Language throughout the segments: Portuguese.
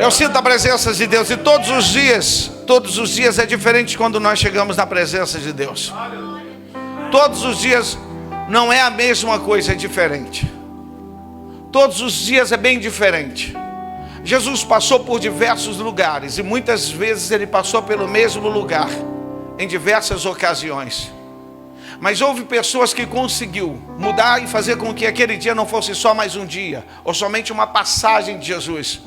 Eu sinto a presença de Deus. E todos os dias é diferente quando nós chegamos na presença de Deus. Todos os dias não é a mesma coisa, é diferente. Todos os dias é bem diferente. Jesus passou por diversos lugares e muitas vezes ele passou pelo mesmo lugar, em diversas ocasiões. Mas houve pessoas que conseguiu mudar e fazer com que aquele dia não fosse só mais um dia, ou somente uma passagem de Jesus.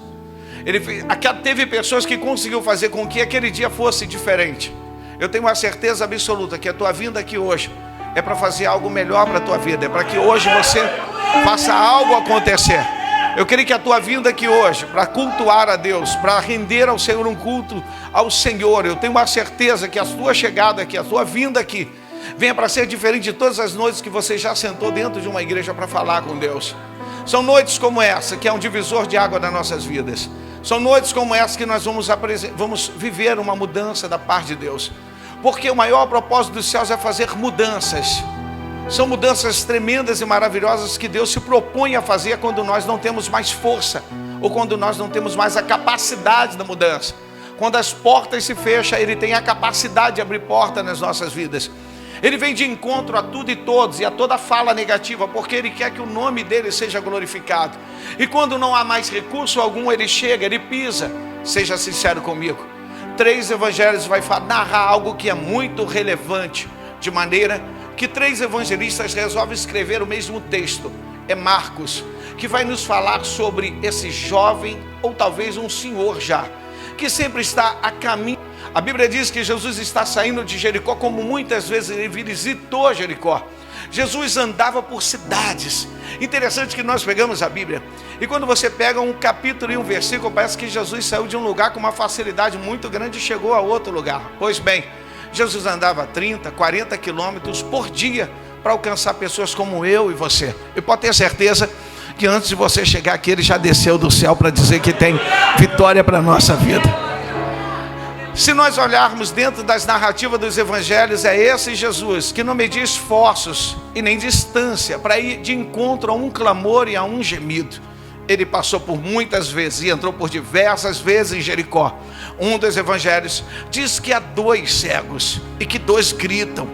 Teve pessoas que conseguiu fazer com que aquele dia fosse diferente. Eu tenho uma certeza absoluta que a tua vinda aqui hoje é para fazer algo melhor para a tua vida. É para que hoje você faça algo acontecer. Eu creio que a tua vinda aqui hoje, para cultuar a Deus, para render ao Senhor um culto ao Senhor, eu tenho uma certeza que a tua chegada aqui, a tua vinda aqui, venha para ser diferente de todas as noites que você já sentou dentro de uma igreja para falar com Deus. São noites como essa, que é um divisor de água nas nossas vidas. São noites como essa que nós vamos viver uma mudança da parte de Deus. Porque o maior propósito dos céus é fazer mudanças. São mudanças tremendas e maravilhosas que Deus se propõe a fazer quando nós não temos mais força, ou quando nós não temos mais a capacidade da mudança. Quando as portas se fecham, Ele tem a capacidade de abrir portas nas nossas vidas. Ele vem de encontro a tudo e todos e a toda fala negativa, porque Ele quer que o nome dEle seja glorificado. E quando não há mais recurso algum, Ele chega, Ele pisa. Seja sincero comigo. 3 evangelhos vai narrar algo que é muito relevante, de maneira que 3 evangelistas resolvem escrever o mesmo texto. É Marcos, que vai nos falar sobre esse jovem, ou talvez um senhor já, que sempre está a caminho. A Bíblia diz que Jesus está saindo de Jericó, como muitas vezes ele visitou Jericó. Jesus andava por cidades. Interessante que nós pegamos a Bíblia, e quando você pega um capítulo e um versículo, parece que Jesus saiu de um lugar com uma facilidade muito grande e chegou a outro lugar. Pois bem, Jesus andava 30, 40 quilômetros por dia para alcançar pessoas como eu e você. E pode ter certeza que antes de você chegar aqui, Ele já desceu do céu para dizer que tem vitória para a nossa vida. Se nós olharmos dentro das narrativas dos evangelhos, é esse Jesus que não media esforços e nem distância para ir de encontro a um clamor e a um gemido. Ele passou por muitas vezes e entrou por diversas vezes em Jericó. Um dos evangelhos diz que há 2 cegos e que 2 gritam.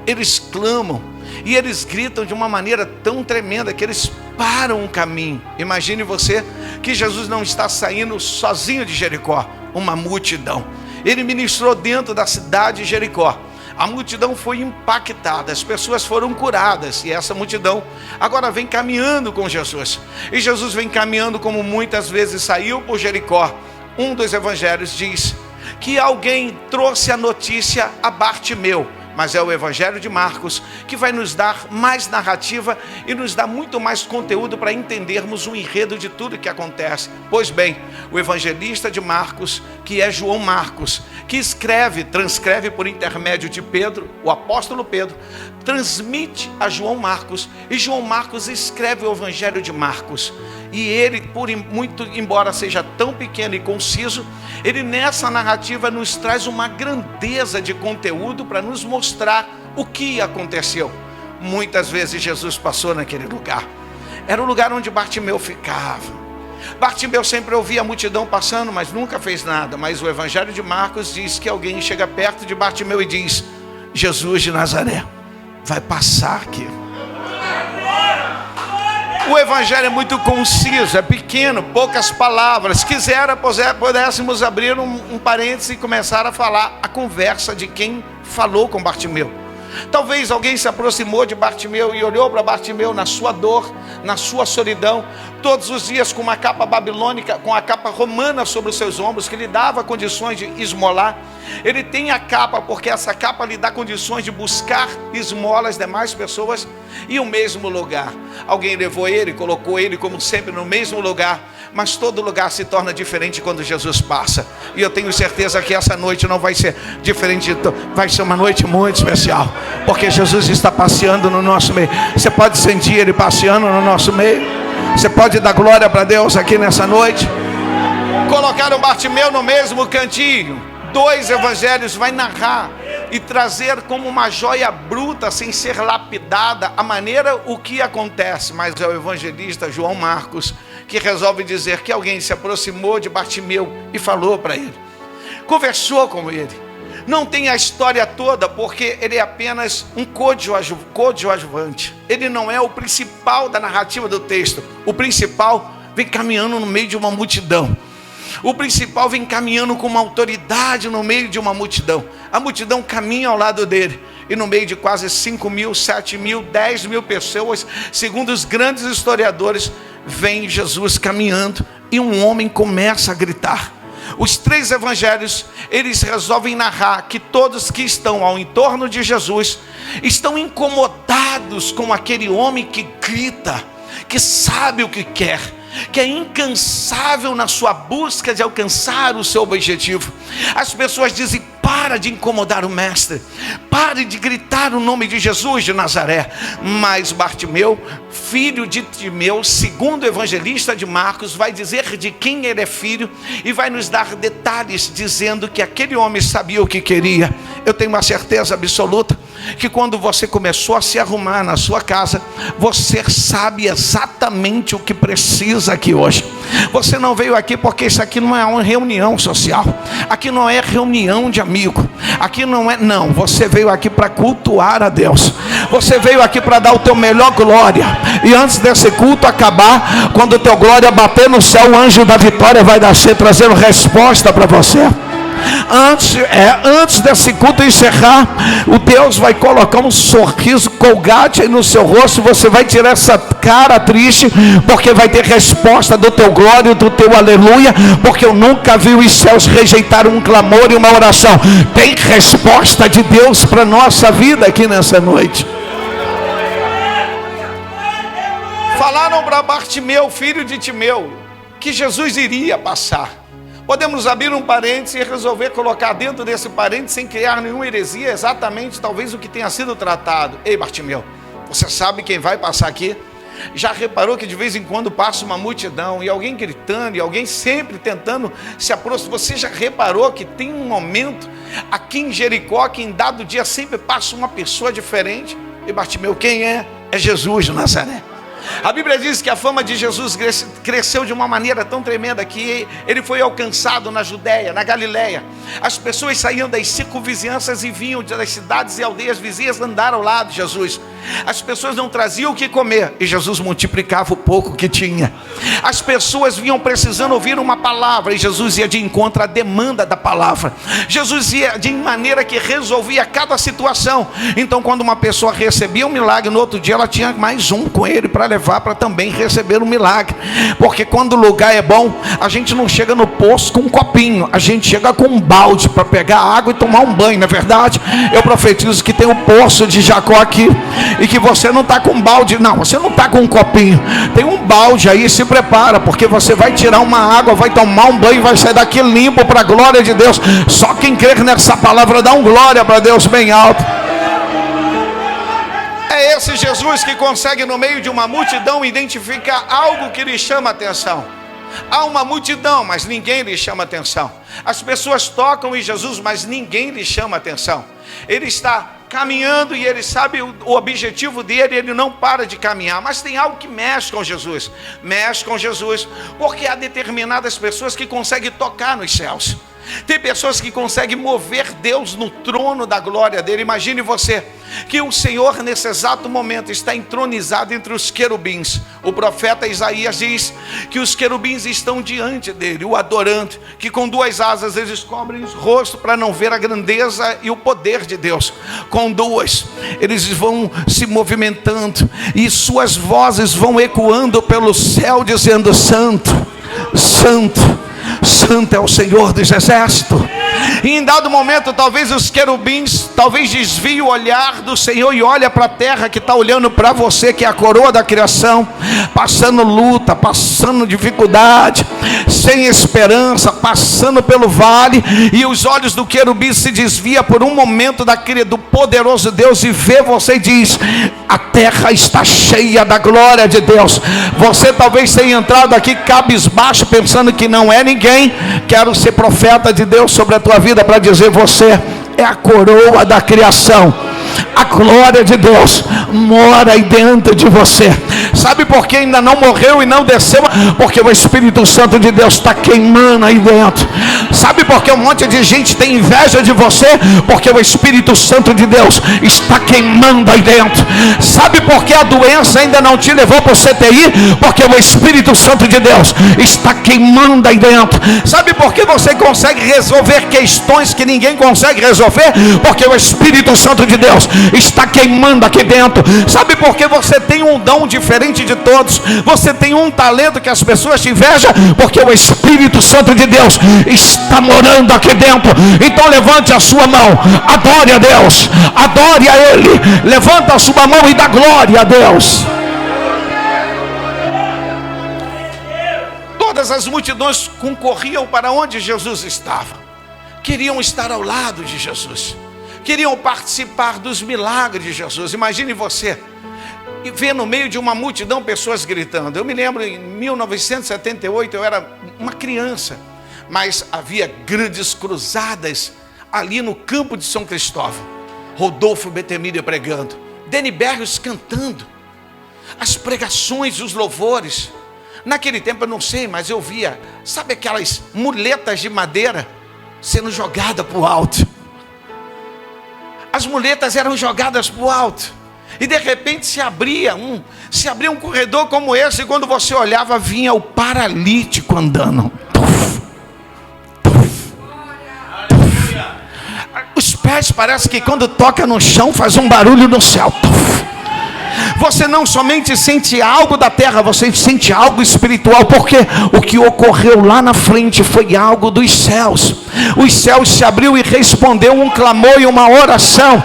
Eles clamam e eles gritam de uma maneira tão tremenda que eles param o caminho. Imagine você que Jesus não está saindo sozinho de Jericó, uma multidão. Ele ministrou dentro da cidade de Jericó. A multidão foi impactada, as pessoas foram curadas, e essa multidão agora vem caminhando com Jesus. E Jesus vem caminhando como muitas vezes saiu por Jericó. Um dos evangelhos diz que alguém trouxe a notícia a Bartimeu, mas é o evangelho de Marcos que vai nos dar mais narrativa e nos dar muito mais conteúdo para entendermos o enredo de tudo que acontece. Pois bem, o evangelista de Marcos, que é João Marcos, que transcreve por intermédio de Pedro, o apóstolo Pedro, transmite a João Marcos, e João Marcos escreve o evangelho de Marcos. E ele, embora seja tão pequeno e conciso, ele nessa narrativa nos traz uma grandeza de conteúdo para nos mostrar o que aconteceu. Muitas vezes Jesus passou naquele lugar. Era o lugar onde Bartimeu ficava. Bartimeu sempre ouvia a multidão passando, mas nunca fez nada. Mas o evangelho de Marcos diz que alguém chega perto de Bartimeu e diz: Jesus de Nazaré vai passar aqui. O evangelho é muito conciso, é pequeno, poucas palavras. Pudéssemos abrir um parênteses e começar a falar a conversa de quem falou com Bartimeu. Talvez alguém se aproximou de Bartimeu e olhou para Bartimeu na sua dor, na sua solidão, todos os dias com uma capa babilônica, com a capa romana sobre os seus ombros, que lhe dava condições de esmolar. Ele tem a capa porque essa capa lhe dá condições de buscar esmola às demais pessoas e o mesmo lugar. Alguém levou ele, colocou ele como sempre no mesmo lugar, mas todo lugar se torna diferente quando Jesus passa. E eu tenho certeza que essa noite não vai ser diferente, vai ser uma noite muito especial, porque Jesus está passeando no nosso meio. Você pode sentir Ele passeando no nosso meio? Você pode dar glória para Deus aqui nessa noite? Colocaram Bartimeu no mesmo cantinho. 2 evangelhos vai narrar e trazer como uma joia bruta, sem ser lapidada, a maneira o que acontece. Mas é o evangelista João Marcos que resolve dizer que alguém se aproximou de Bartimeu e falou para ele, conversou com ele. Não tem a história toda, porque ele é apenas um coadjuvante. Ele não é o principal da narrativa do texto. O principal vem caminhando no meio de uma multidão. O principal vem caminhando com uma autoridade no meio de uma multidão. A multidão caminha ao lado dele. E no meio de quase 5 mil, 7 mil, 10 mil pessoas, segundo os grandes historiadores, vem Jesus caminhando e um homem começa a gritar. Os 3 evangelhos, eles resolvem narrar que todos que estão ao entorno de Jesus estão incomodados com aquele homem que grita, que sabe o que quer, que é incansável na sua busca de alcançar o seu objetivo. As pessoas dizem, para de incomodar o mestre, pare de gritar o nome de Jesus de Nazaré. Mas Bartimeu, filho de Timeu, segundo o evangelista de Marcos, vai dizer de quem ele é filho e vai nos dar detalhes, dizendo que aquele homem sabia o que queria. Eu tenho uma certeza absoluta que quando você começou a se arrumar na sua casa, você sabe exatamente o que precisa aqui hoje. Você não veio aqui porque isso aqui não é uma reunião social, aqui não é reunião de amigo, aqui não, você veio aqui para cultuar a Deus, você veio aqui para dar o teu melhor glória, e antes desse culto acabar, quando o teu glória bater no céu, o anjo da vitória vai nascer trazendo resposta para você. Antes desse culto encerrar, o Deus vai colocar um sorriso Colgate aí no seu rosto. Você vai tirar essa cara triste, porque vai ter resposta do teu glória, do teu aleluia. Porque eu nunca vi os céus rejeitar um clamor e uma oração. Tem resposta de Deus para nossa vida aqui nessa noite. Falaram para Bartimeu, filho de Timeu, que Jesus iria passar. Podemos abrir um parênteses e resolver colocar dentro desse parênteses, sem criar nenhuma heresia, exatamente talvez o que tenha sido tratado. Ei, Bartimeu, você sabe quem vai passar aqui? Já reparou que de vez em quando passa uma multidão e alguém gritando e alguém sempre tentando se aproximar? Você já reparou que tem um momento aqui em Jericó que em dado dia sempre passa uma pessoa diferente? E Bartimeu, quem é? É Jesus de Nazaré. A Bíblia diz que a fama de Jesus cresceu de uma maneira tão tremenda que ele foi alcançado na Judéia, na Galileia. As pessoas saíam das circunvizinhanças e vinham das cidades e aldeias vizinhas andar ao lado de Jesus. As pessoas não traziam o que comer e Jesus multiplicava o pouco que tinha. As pessoas vinham precisando ouvir uma palavra e Jesus ia de encontro à demanda da palavra. Jesus ia de maneira que resolvia cada situação. Então, quando uma pessoa recebia um milagre, no outro dia ela tinha mais um com ele para levar para também receber um milagre. Porque quando o lugar é bom, a gente não chega no poço com um copinho, a gente chega com um balde para pegar água e tomar um banho, não é verdade? Eu profetizo que tem o poço de Jacó aqui e que você não está com balde, não, você não está com um copinho, tem um balde aí, se prepara, porque você vai tirar uma água, vai tomar um banho e vai sair daqui limpo para a glória de Deus. Só quem crer nessa palavra dá um glória para Deus bem alto. É esse Jesus que consegue no meio de uma multidão identificar algo que lhe chama a atenção. Há uma multidão, mas ninguém lhe chama a atenção. As pessoas tocam em Jesus, mas ninguém lhe chama a atenção. Ele está caminhando e ele sabe o objetivo dele, ele não para de caminhar, mas tem algo que mexe com Jesus, porque há determinadas pessoas que conseguem tocar nos céus. Tem pessoas que conseguem mover Deus no trono da glória dele. Imagine você que o Senhor nesse exato momento está entronizado entre os querubins. O profeta Isaías diz que os querubins estão diante dele, o adorando, que com 2 asas eles cobrem os rostos para não ver a grandeza e o poder de Deus. Com 2 eles vão se movimentando e suas vozes vão ecoando pelo céu dizendo: Santo, Santo, Santo é o Senhor dos exércitos. E em dado momento, talvez os querubins desviem o olhar do Senhor e olha para a terra que está olhando para você, que é a coroa da criação, passando luta, passando dificuldade, sem esperança, passando pelo vale, e os olhos do querubim se desviam por um momento do poderoso Deus e vê você e diz: a terra está cheia da glória de Deus. Você talvez tenha entrado aqui cabisbaixo, pensando que não é ninguém. Quero ser profeta de Deus sobre a tua vida para dizer: você é a coroa da criação. A glória de Deus mora aí dentro de você. Sabe por que ainda não morreu e não desceu? Porque o Espírito Santo de Deus está queimando aí dentro. Sabe por que um monte de gente tem inveja de você? Porque o Espírito Santo de Deus está queimando aí dentro. Sabe por que a doença ainda não te levou para o CTI? Porque o Espírito Santo de Deus está queimando aí dentro. Sabe por que você consegue resolver questões que ninguém consegue resolver? Porque o Espírito Santo de Deus está queimando aqui dentro. Sabe por que você tem um dom diferente de todos? Você tem um talento que as pessoas te invejam? Porque o Espírito Santo de Deus está morando aqui dentro. Então levante a sua mão, adore a Deus, adore a Ele. Levanta a sua mão e dá glória a Deus. Todas as multidões concorriam para onde Jesus estava. Queriam estar ao lado de Jesus. Queriam participar dos milagres de Jesus. Imagine você e ver no meio de uma multidão pessoas gritando. Eu me lembro em 1978, eu era uma criança, mas havia grandes cruzadas ali no campo de São Cristóvão. Rodolfo Betemília pregando, Deni Berrios cantando, as pregações, os louvores. Naquele tempo eu não sei, mas eu via, sabe aquelas muletas de madeira sendo jogadas para o alto. As muletas eram jogadas para o alto. E de repente se abria um corredor como esse. E quando você olhava, vinha o paralítico andando. Os pés parece que quando toca no chão faz um barulho no céu. Você não somente sente algo da terra, você sente algo espiritual, porque o que ocorreu lá na frente foi algo dos céus. Os céus se abriu e respondeu um clamor e uma oração.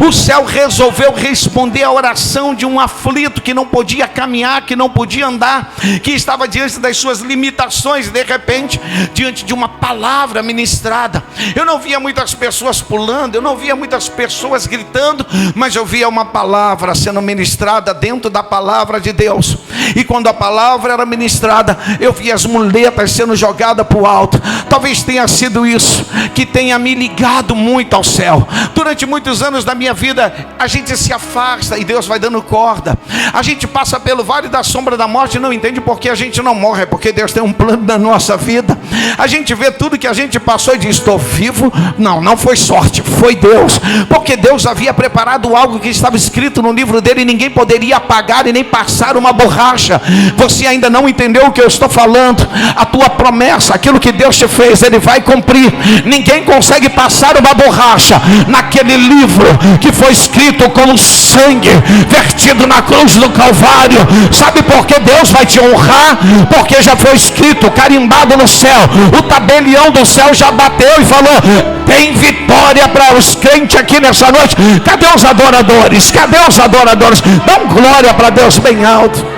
O céu resolveu responder a oração de um aflito que não podia caminhar, que não podia andar, que estava diante das suas limitações. De repente, diante de uma palavra ministrada, eu não via muitas pessoas pulando, eu não via muitas pessoas gritando, mas eu via uma palavra sendo ministrada dentro da palavra de Deus. E quando a palavra era ministrada, eu via as muletas sendo jogadas para o alto. Talvez tenha sido isso que tenha me ligado muito ao céu. Durante muitos anos da minha vida, a gente se afasta e Deus vai dando corda. A gente passa pelo vale da sombra da morte e não entende porque a gente não morre, é porque Deus tem um plano na nossa vida. A gente vê tudo que a gente passou e diz: estou vivo. Não foi sorte, foi Deus, porque Deus havia preparado algo que estava escrito no livro dele e ninguém poderia apagar e nem passar uma borracha. Você ainda não entendeu o que eu estou falando? A tua promessa, aquilo que Deus te fez, Ele vai cumprir. Ninguém consegue passar uma borracha naquele livro que foi escrito com o sangue vertido na cruz do Calvário. Sabe por que Deus vai te honrar? Porque já foi escrito, carimbado no céu. O tabelião do céu já bateu e falou: tem vitória para os crentes aqui nessa noite. Cadê os adoradores? Cadê os adoradores? Dá glória para Deus bem alto.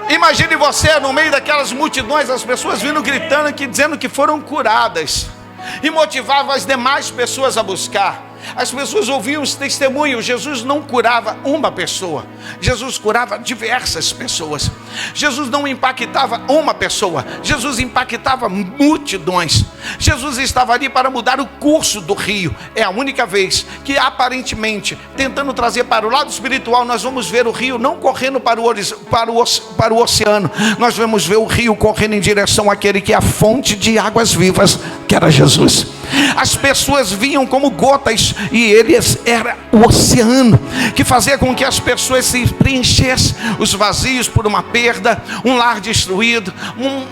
Imagine você no meio daquelas multidões, as pessoas vindo gritando aqui, dizendo que foram curadas, e motivava as demais pessoas a buscar. As pessoas ouviam os testemunhos. Jesus não curava uma pessoa, Jesus curava diversas pessoas. Jesus não impactava uma pessoa, Jesus impactava multidões. Jesus estava ali para mudar o curso do rio. É a única vez que aparentemente, tentando trazer para o lado espiritual, nós vamos ver o rio não correndo para o oceano. Nós vamos ver o rio correndo em direção àquele que é a fonte de águas vivas, que era Jesus. As pessoas vinham como gotas, e eles era o oceano que fazia com que as pessoas se preenchessem. Os vazios por uma perda, um lar destruído,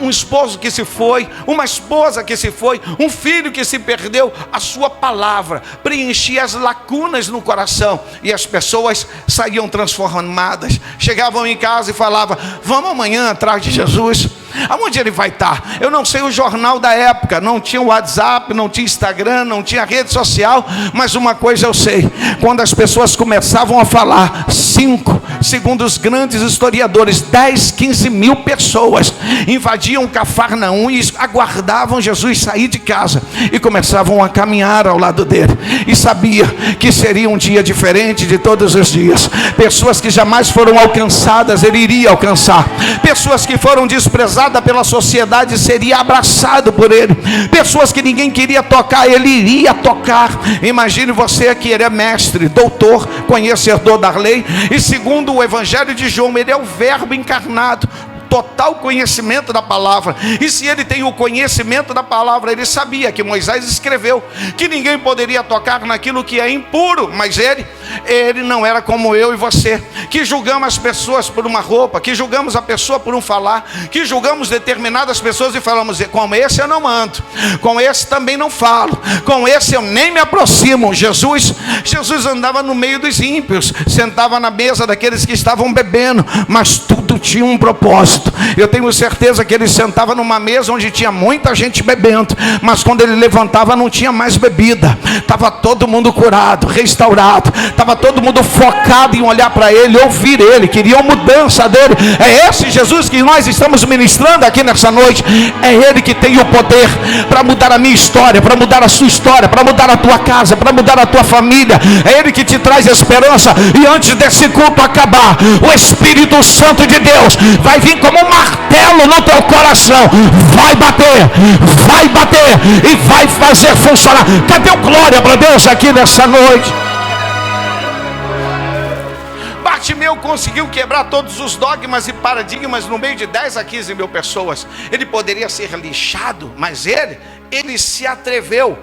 um esposo que se foi, uma esposa que se foi, um filho que se perdeu. A sua palavra preenchia as lacunas no coração, e as pessoas saíam transformadas. Chegavam em casa e falavam: vamos amanhã atrás de Jesus. Aonde ele vai estar? Eu não sei o jornal da época, não tinha WhatsApp, não tinha Instagram, não tinha rede social, mas uma coisa eu sei: quando as pessoas começavam a falar 5, Segundo os grandes historiadores, 10, 15 mil pessoas invadiam Cafarnaum e aguardavam Jesus sair de casa e começavam a caminhar ao lado dele, e sabia que seria um dia diferente de todos os dias. Pessoas que jamais foram alcançadas, ele iria alcançar. Pessoas que foram desprezadas pela sociedade, seria abraçado por ele. Pessoas que ninguém queria tocar, ele iria tocar. Imagine você que ele é mestre, doutor, conhecedor da lei, e segundo o Evangelho de João, ele é o Verbo encarnado, total conhecimento da palavra. E se ele tem o conhecimento da palavra, ele sabia que Moisés escreveu que ninguém poderia tocar naquilo que é impuro, mas ele não era como eu e você, que julgamos as pessoas por uma roupa, que julgamos a pessoa por um falar, que julgamos determinadas pessoas e falamos: com esse eu não ando, com esse também não falo, com esse eu nem me aproximo. Jesus andava no meio dos ímpios, sentava na mesa daqueles que estavam bebendo, mas tudo tinha um propósito. Eu tenho certeza que ele sentava numa mesa onde tinha muita gente bebendo, mas quando ele levantava não tinha mais bebida, estava todo mundo curado, restaurado, estava todo mundo focado em olhar para ele, ouvir ele, queriam mudança dele. É esse Jesus que nós estamos ministrando aqui nessa noite. É ele que tem o poder para mudar a minha história, para mudar a sua história, para mudar a tua casa, para mudar a tua família. É ele que te traz esperança. E antes desse culto acabar, o Espírito Santo de Deus vai vir como um martelo no teu coração, vai bater e vai fazer funcionar. Cadê o glória para Deus aqui nessa noite? Bartimeu conseguiu quebrar todos os dogmas e paradigmas no meio de 10 a 15 mil pessoas. Ele poderia ser lixado, mas ele se atreveu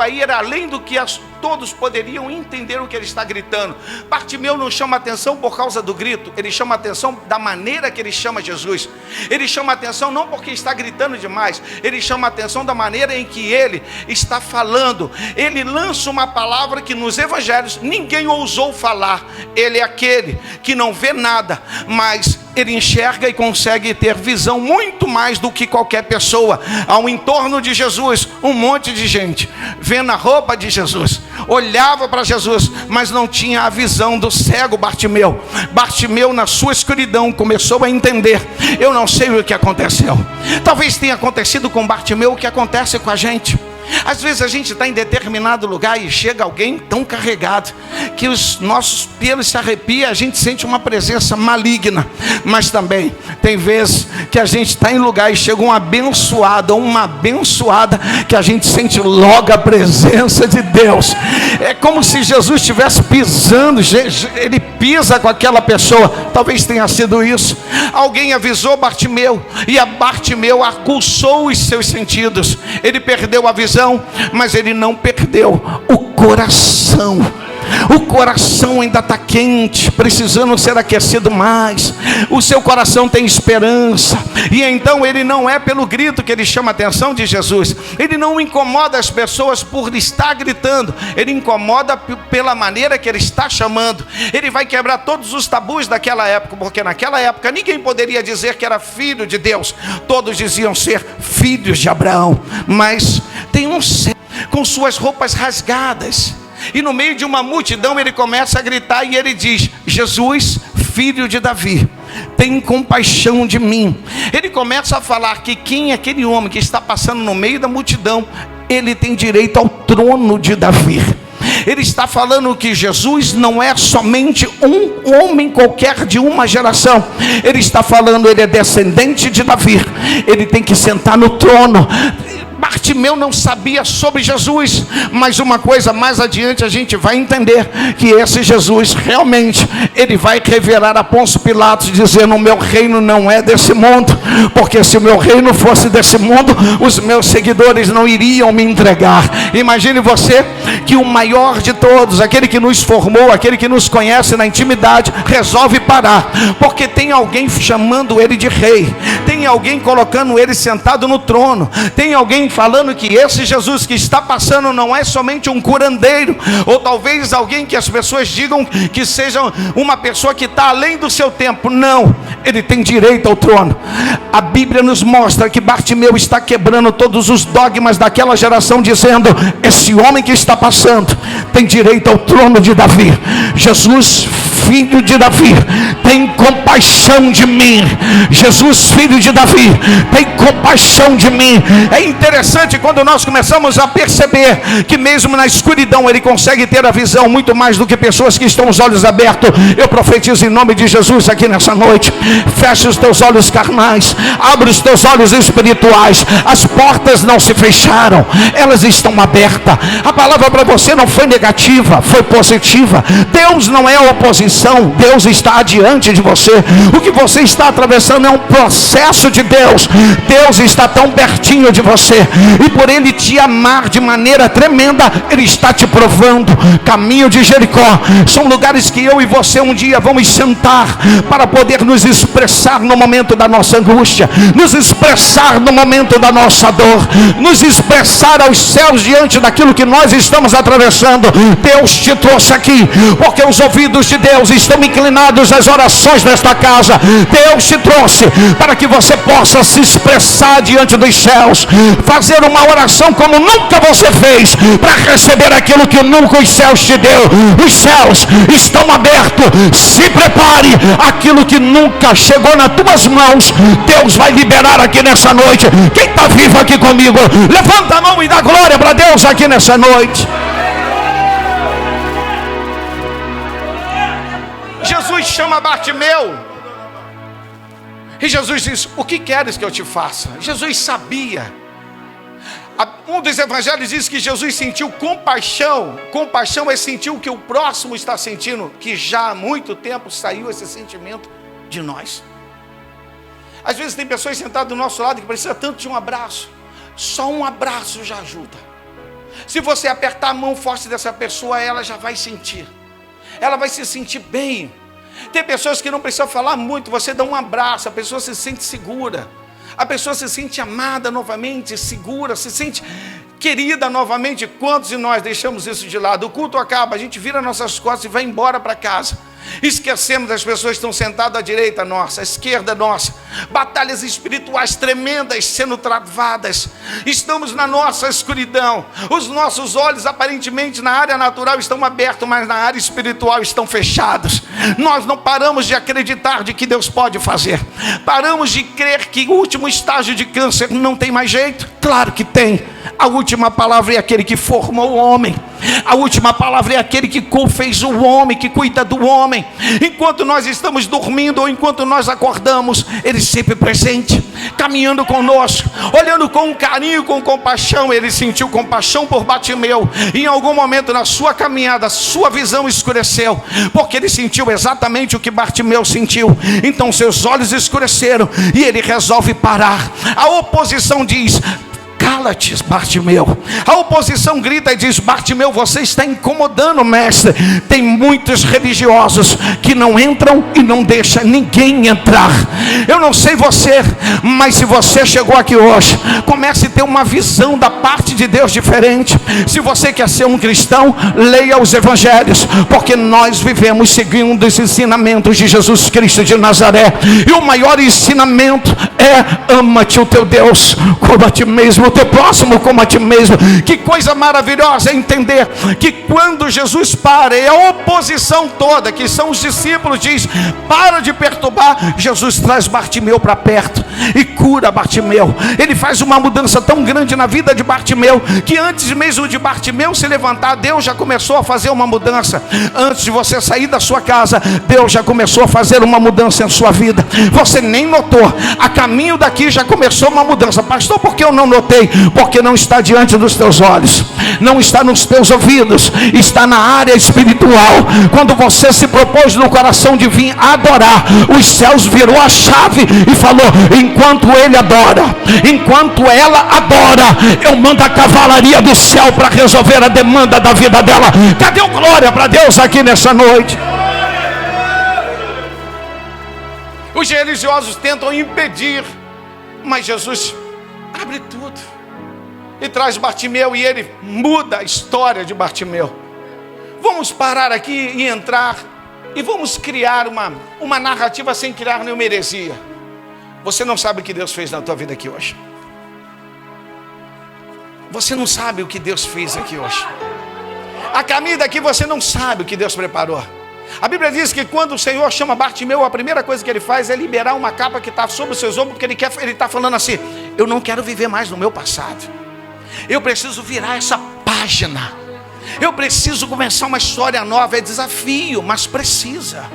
a ir além do que todos poderiam entender o que ele está gritando. Bartimeu não chama atenção por causa do grito, ele chama atenção da maneira que ele chama Jesus. Ele chama atenção não porque está gritando demais, ele chama atenção da maneira em que ele está falando. Ele lança uma palavra que nos evangelhos ninguém ousou falar. Ele é aquele que não vê nada, mas ele enxerga e consegue ter visão muito mais do que qualquer pessoa. Ao entorno de Jesus, um monte de gente vendo a roupa de Jesus, olhava para Jesus, mas não tinha a visão do cego Bartimeu. Bartimeu, na sua escuridão, começou a entender. Eu não sei o que aconteceu. Talvez tenha acontecido com Bartimeu o que acontece com a gente. Às vezes a gente está em determinado lugar e chega alguém tão carregado que os nossos pelos se arrepiam, a gente sente uma presença maligna. Mas também tem vezes que a gente está em lugar e chega um abençoado ou uma abençoada que a gente sente logo a presença de Deus. É como se Jesus estivesse pisando, ele pisa com aquela pessoa. Talvez tenha sido isso. Alguém avisou Bartimeu e a Bartimeu aguçou os seus sentidos. Ele perdeu a visão, mas ele não perdeu o coração. O coração ainda está quente, precisando ser aquecido mais. O seu coração tem esperança. E então ele não é pelo grito que ele chama a atenção de Jesus. Ele não incomoda as pessoas por estar gritando. Ele incomoda pela maneira que ele está chamando. Ele vai quebrar todos os tabus daquela época, porque naquela época ninguém poderia dizer que era filho de Deus. Todos diziam ser filhos de Abraão. Mas tem um cego com suas roupas rasgadas, e no meio de uma multidão ele começa a gritar e ele diz: Jesus, filho de Davi, tem compaixão de mim. Ele começa a falar que quem é aquele homem que está passando no meio da multidão, ele tem direito ao trono de Davi. Ele está falando que Jesus não é somente um homem qualquer de uma geração. Ele está falando, ele é descendente de Davi, ele tem que sentar no trono. Bartimeu não sabia sobre Jesus, mas uma coisa mais adiante a gente vai entender, que esse Jesus realmente, ele vai revelar a Pôncio Pilatos, dizendo: o meu reino não é desse mundo, porque se o meu reino fosse desse mundo, os meus seguidores não iriam me entregar. Imagine você que o maior de todos, aquele que nos formou, aquele que nos conhece na intimidade, resolve parar, porque tem alguém chamando ele de rei, tem alguém colocando ele sentado no trono, tem alguém falando que esse Jesus que está passando não é somente um curandeiro, ou talvez alguém que as pessoas digam que seja uma pessoa que está além do seu tempo. Não, ele tem direito ao trono. A Bíblia nos mostra que Bartimeu está quebrando todos os dogmas daquela geração, dizendo: esse homem que está passando tem direito ao trono de Davi. Jesus, filho de Davi, tem compaixão de mim. Jesus, filho de Davi, tem compaixão de mim. É interessante quando nós começamos a perceber que mesmo na escuridão ele consegue ter a visão muito mais do que pessoas que estão os olhos abertos. Eu profetizo em nome de Jesus aqui nessa noite: fecha os teus olhos carnais, abre os teus olhos espirituais. As portas não se fecharam, elas estão abertas. A palavra para você não foi negativa, foi positiva. Deus não é oposição, Deus está adiante de você. O que você está atravessando é um processo de Deus. Deus está tão pertinho de você, e por Ele te amar de maneira tremenda, Ele está te provando. Caminho de Jericó são lugares que eu e você um dia vamos sentar para poder nos expressar no momento da nossa angústia, nos expressar no momento da nossa dor, nos expressar aos céus diante daquilo que nós estamos atravessando. Deus te trouxe aqui porque os ouvidos de Deus estão inclinados às orações desta casa. Deus te trouxe para que você possa se expressar diante dos céus, fazer uma oração como nunca você fez, para receber aquilo que nunca os céus te deu. Os céus estão abertos, se prepare. Aquilo que nunca chegou nas tuas mãos, Deus vai liberar aqui nessa noite. Quem está vivo aqui comigo, levanta a mão e dá glória para Deus aqui nessa noite. Jesus chama Bartimeu e Jesus diz: o que queres que eu te faça? Jesus sabia. Um dos evangelhos diz que Jesus sentiu compaixão. Compaixão é sentir o que o próximo está sentindo, que já há muito tempo saiu esse sentimento de nós. Às vezes tem pessoas sentadas do nosso lado que precisam tanto de um abraço. Só um abraço já ajuda. Se você apertar a mão forte dessa pessoa, ela já vai sentir. Ela vai se sentir bem. Tem pessoas que não precisam falar muito, você dá um abraço, a pessoa se sente segura. A pessoa se sente amada novamente, segura, se sente querida novamente. Quantos de nós deixamos isso de lado? O culto acaba, a gente vira nossas costas e vai embora para casa. Esquecemos das pessoas que estão sentadas à direita nossa, à esquerda nossa. Batalhas espirituais tremendas sendo travadas. Estamos na nossa escuridão. Os nossos olhos aparentemente na área natural estão abertos, mas na área espiritual estão fechados. Nós não paramos de acreditar de que Deus pode fazer. Paramos de crer que o último estágio de câncer não tem mais jeito. Claro que tem. A última palavra é aquele que formou o homem. A última palavra é aquele que fez o homem, que cuida do homem. Enquanto nós estamos dormindo ou enquanto nós acordamos, Ele sempre presente, caminhando conosco, olhando com carinho, com compaixão. Ele sentiu compaixão por Bartimeu. Em algum momento na sua caminhada, sua visão escureceu, porque ele sentiu exatamente o que Bartimeu sentiu. Então seus olhos escureceram e ele resolve parar. A oposição diz: cala-te, Bartimeu. A oposição grita e diz: Bartimeu, você está incomodando, mestre. Tem muitos religiosos que não entram e não deixam ninguém entrar. Eu não sei você, mas se você chegou aqui hoje, comece a ter uma visão da parte de Deus diferente. Se você quer ser um cristão, leia os evangelhos, porque nós vivemos seguindo os ensinamentos de Jesus Cristo de Nazaré. E o maior ensinamento é: ama-te o teu Deus como a ti mesmo, o teu próximo como a ti mesmo. Que coisa maravilhosa é entender que quando Jesus para, e a oposição toda, que são os discípulos, diz: para de perturbar, Jesus traz Bartimeu para perto e cura Bartimeu. Ele faz uma mudança tão grande na vida de Bartimeu, que antes mesmo de Bartimeu se levantar, Deus já começou a fazer uma mudança. Antes de você sair da sua casa, Deus já começou a fazer uma mudança em sua vida. Você nem notou, a caminho daqui já começou uma mudança. Pastor, por que eu não notei? Porque não está diante dos teus olhos, não está nos teus ouvidos, está na área espiritual. Quando você se propôs no coração de vir adorar, os céus virou a chave e falou: enquanto ele adora, enquanto ela adora, eu mando a cavalaria do céu para resolver a demanda da vida dela. Cadê o glória para Deus aqui nessa noite? Os religiosos tentam impedir, mas Jesus abre tudo e traz Bartimeu, e ele muda a história de Bartimeu. Vamos parar aqui e entrar, e vamos criar uma narrativa sem criar nenhuma heresia. Você não sabe o que Deus fez na tua vida aqui hoje. Você não sabe o que Deus fez aqui hoje. A caminho daqui você não sabe o que Deus preparou. A Bíblia diz que quando o Senhor chama Bartimeu, a primeira coisa que ele faz é liberar uma capa que está sobre os seus ombros, porque ele está falando assim: eu não quero viver mais no meu passado, eu preciso virar essa página, eu preciso começar uma história nova. É desafio, mas precisa.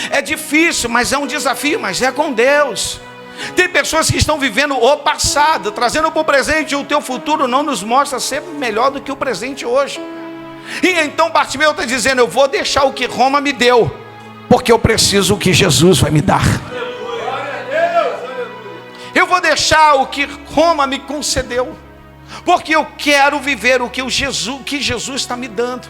É difícil, mas é um desafio, mas é com Deus. Tem pessoas que estão vivendo o passado, trazendo para o presente, e o teu futuro não nos mostra ser melhor do que o presente hoje. E então Bartimeu está dizendo: eu vou deixar o que Roma me deu, porque eu preciso o que Jesus vai me dar. Eu vou deixar o que Roma me concedeu, porque eu quero viver o que Jesus está me dando.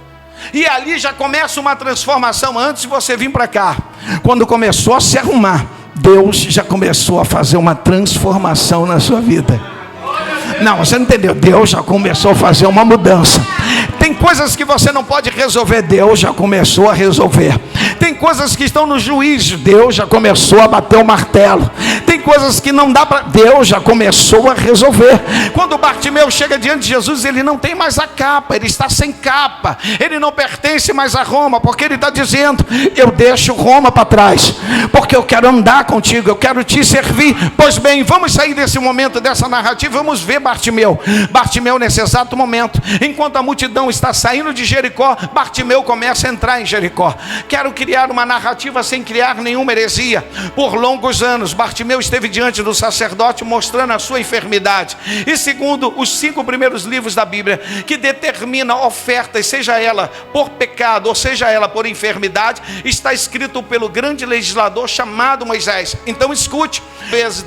E ali já começa uma transformação. Antes de você vir para cá, quando começou a se arrumar, Deus já começou a fazer uma transformação na sua vida. Não, você não entendeu. Deus já começou a fazer uma mudança. Tem coisas que você não pode resolver, Deus já começou a resolver. Tem coisas que estão no juízo, Deus já começou a bater o martelo. Tem coisas que não dá para, Deus já começou a resolver. Quando Bartimeu chega diante de Jesus, ele não tem mais a capa, ele está sem capa. Ele não pertence mais a Roma, porque ele está dizendo: eu deixo Roma para trás, porque eu quero andar contigo, eu quero te servir. Pois bem, vamos sair desse momento, dessa narrativa, vamos ver Bartimeu. Bartimeu, nesse exato momento, enquanto a multidão está saindo de Jericó, Bartimeu começa a entrar em Jericó. Quero criar uma narrativa sem criar nenhuma heresia. Por longos anos, Bartimeu esteve diante do sacerdote mostrando a sua enfermidade. E segundo os 5 primeiros livros da Bíblia, que determina ofertas, seja ela por pecado ou seja ela por enfermidade, está escrito pelo grande legislador chamado Moisés. Então escute,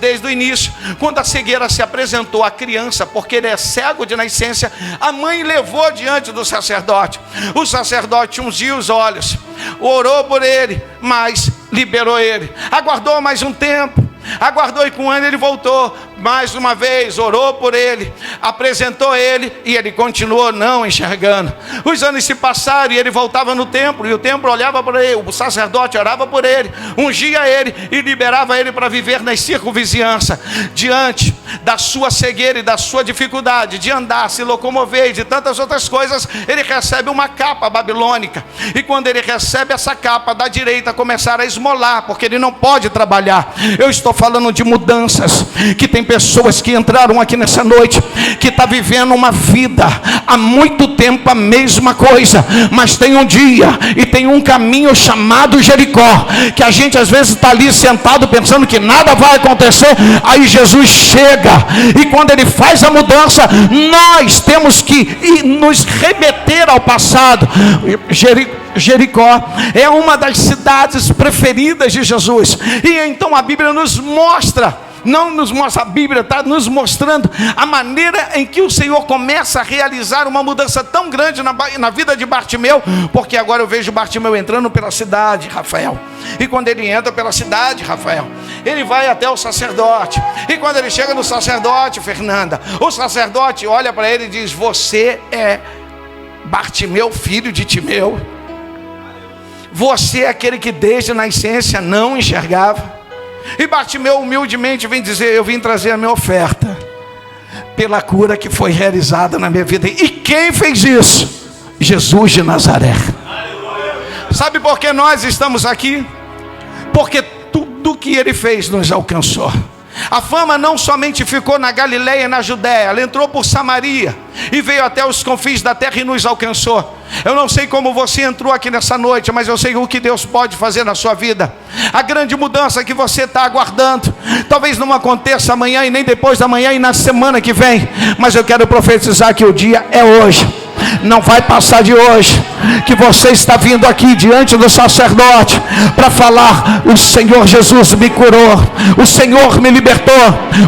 desde o início, quando a cegueira se apresentou à criança, porque ele é cego de nascença, a mãe levou diante do sacerdote. O sacerdote ungiu os olhos, orou por ele, mas liberou ele. Aguardou mais um tempo, aguardou, e com um ano ele voltou mais uma vez, orou por ele, apresentou ele, e ele continuou não enxergando. Os anos se passaram e ele voltava no templo, e o templo olhava para ele, o sacerdote orava por ele, ungia ele e liberava ele para viver na circunvizinhança. Diante da sua cegueira e da sua dificuldade de andar, se locomover e de tantas outras coisas, ele recebe uma capa babilônica. E quando ele recebe essa capa, da direita começar a esmolar, porque ele não pode trabalhar. Eu estou falando de mudanças, que tem pessoas que entraram aqui nessa noite, que está vivendo uma vida há muito tempo a mesma coisa, mas tem um dia e tem um caminho chamado Jericó, que a gente às vezes está ali sentado pensando que nada vai acontecer. Aí Jesus chega, e quando ele faz a mudança, nós temos que nos remeter ao passado. Jericó é uma das cidades preferidas de Jesus, e então a Bíblia nos mostra, não nos mostra, a Bíblia está nos mostrando a maneira em que o Senhor começa a realizar uma mudança tão grande na vida de Bartimeu, porque agora eu vejo Bartimeu entrando pela cidade, Rafael, e quando ele entra pela cidade, Rafael, ele vai até o sacerdote, e quando ele chega no sacerdote, Fernanda, o sacerdote olha para ele e diz: você é Bartimeu, filho de Timeu, você é aquele que desde a nascença não enxergava. E Bartimeu humildemente vem dizer: eu vim trazer a minha oferta pela cura que foi realizada na minha vida. E quem fez isso? Jesus de Nazaré. Sabe por que nós estamos aqui? Porque tudo que ele fez nos alcançou. A fama não somente ficou na Galileia e na Judéia, ela entrou por Samaria e veio até os confins da terra e nos alcançou. Eu não sei como você entrou aqui nessa noite, mas eu sei o que Deus pode fazer na sua vida. A grande mudança que você está aguardando talvez não aconteça amanhã e nem depois da manhã e na semana que vem, mas eu quero profetizar que o dia é hoje. Não vai passar de hoje, que você está vindo aqui diante do sacerdote para falar: o Senhor Jesus me curou, o Senhor me libertou,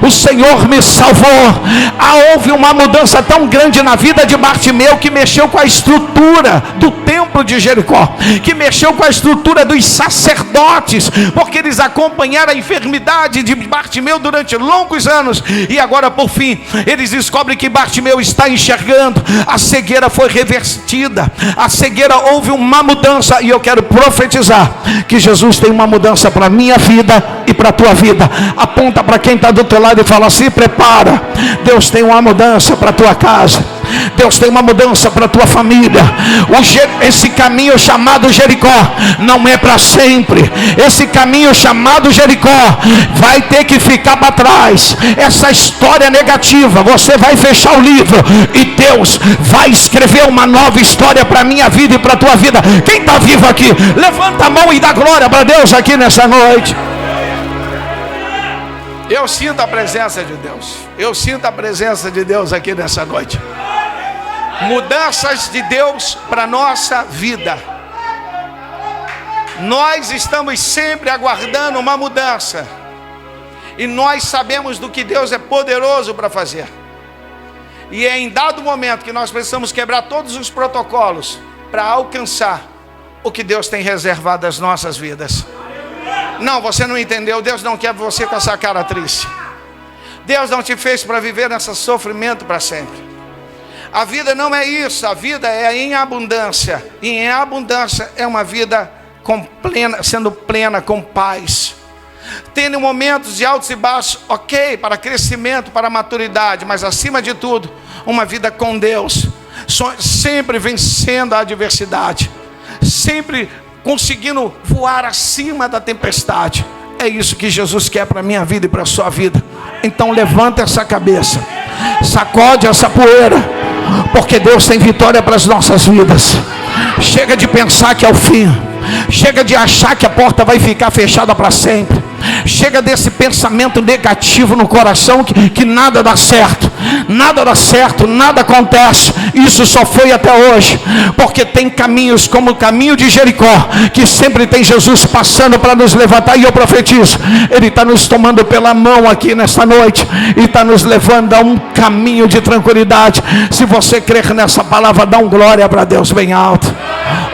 o Senhor me salvou. Houve uma mudança tão grande na vida de Bartimeu, que mexeu com a estrutura do templo de Jericó, que mexeu com a estrutura dos sacerdotes, porque eles acompanharam a enfermidade de Bartimeu durante longos anos, e agora por fim eles descobrem que Bartimeu está enxergando. A cegueira foi revertida, a cegueira, houve uma mudança, e eu quero profetizar que Jesus tem uma mudança para a minha vida e para a tua vida. Aponta para quem está do teu lado e fala: se prepara, Deus tem uma mudança para a tua casa, Deus tem uma mudança para a tua família. Esse caminho chamado Jericó não é para sempre. Esse caminho chamado Jericó vai ter que ficar para trás. Essa história negativa, você vai fechar o livro e Deus vai escrever uma nova história para a minha vida e para a tua vida. Quem está vivo aqui, levanta a mão e dá glória para Deus aqui nessa noite. Eu sinto a presença de Deus. Eu sinto a presença de Deus aqui nessa noite. Mudanças de Deus para nossa vida. Nós estamos sempre aguardando uma mudança. E nós sabemos do que Deus é poderoso para fazer. E é em dado momento que nós precisamos quebrar todos os protocolos para alcançar o que Deus tem reservado às nossas vidas. Não, você não entendeu. Deus não quer você com essa cara triste. Deus não te fez para viver nesse sofrimento para sempre. A vida não é isso. A vida é em abundância. E em abundância é uma vida com plena, sendo plena, com paz. Tendo momentos de altos e baixos, ok, para crescimento, para maturidade, mas acima de tudo, uma vida com Deus, sempre vencendo a adversidade, sempre conseguindo voar acima da tempestade. É isso que Jesus quer para a minha vida e para a sua vida. Então levanta essa cabeça, sacode essa poeira, porque Deus tem vitória para as nossas vidas. Chega de pensar que é o fim. Chega de achar que a porta vai ficar fechada para sempre. Chega desse pensamento negativo no coração que nada dá certo. Nada dá certo, nada acontece. Isso só foi até hoje. Porque tem caminhos como o caminho de Jericó, que sempre tem Jesus passando para nos levantar. E eu profetizo, Ele está nos tomando pela mão aqui nesta noite e está nos levando a um caminho de tranquilidade. Se você crer nessa palavra, dá um glória para Deus bem alto.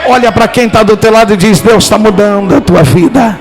Olha para quem está do teu lado e diz: Deus está mudando a tua vida.